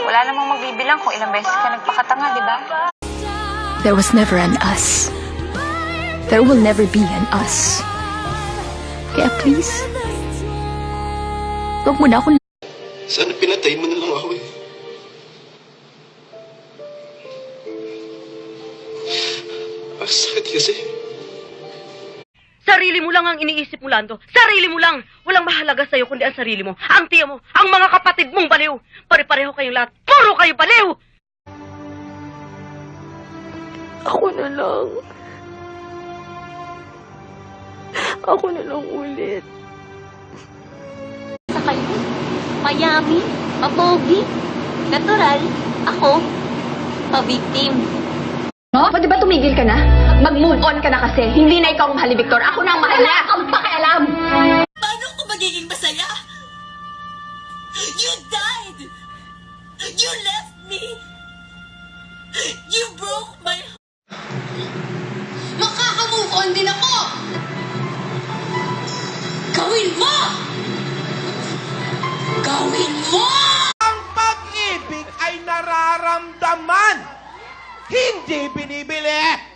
Wala namang magbibilang kung ilang beses ka nagpakatanga, di ba? There was never an us. There will never be an us. Kaya please, huwag mo na akong... Sana pinatay mo na lang ako eh. Ang sakit kasi. Sarili mo lang ang iniisip mo, Lando. Sarili mo lang. Walang mahalaga sa'yo kundi ang sarili mo. Ang tiya mo, ang mga kapatid mong baliw. Pare-pareho kayong lahat. Puro kayo baliw! Ako na lang. Ako na lang ulit. Sa kayo, mayami, mapogi, natural, ako, pabiktim. No? Pwede ba tumigil ka na? Mag-move on ka na kasi. Hindi na ikaw ang mahal ni Victor. Ako na ang mahal niya. Wala kang pakialam. Paano ko magiging masaya? You died! You left me! You broke my heart! Makaka-move on din ako! Gawin mo! Gawin mo! Ang pag-ibig ay nararamdaman, hindi binibili.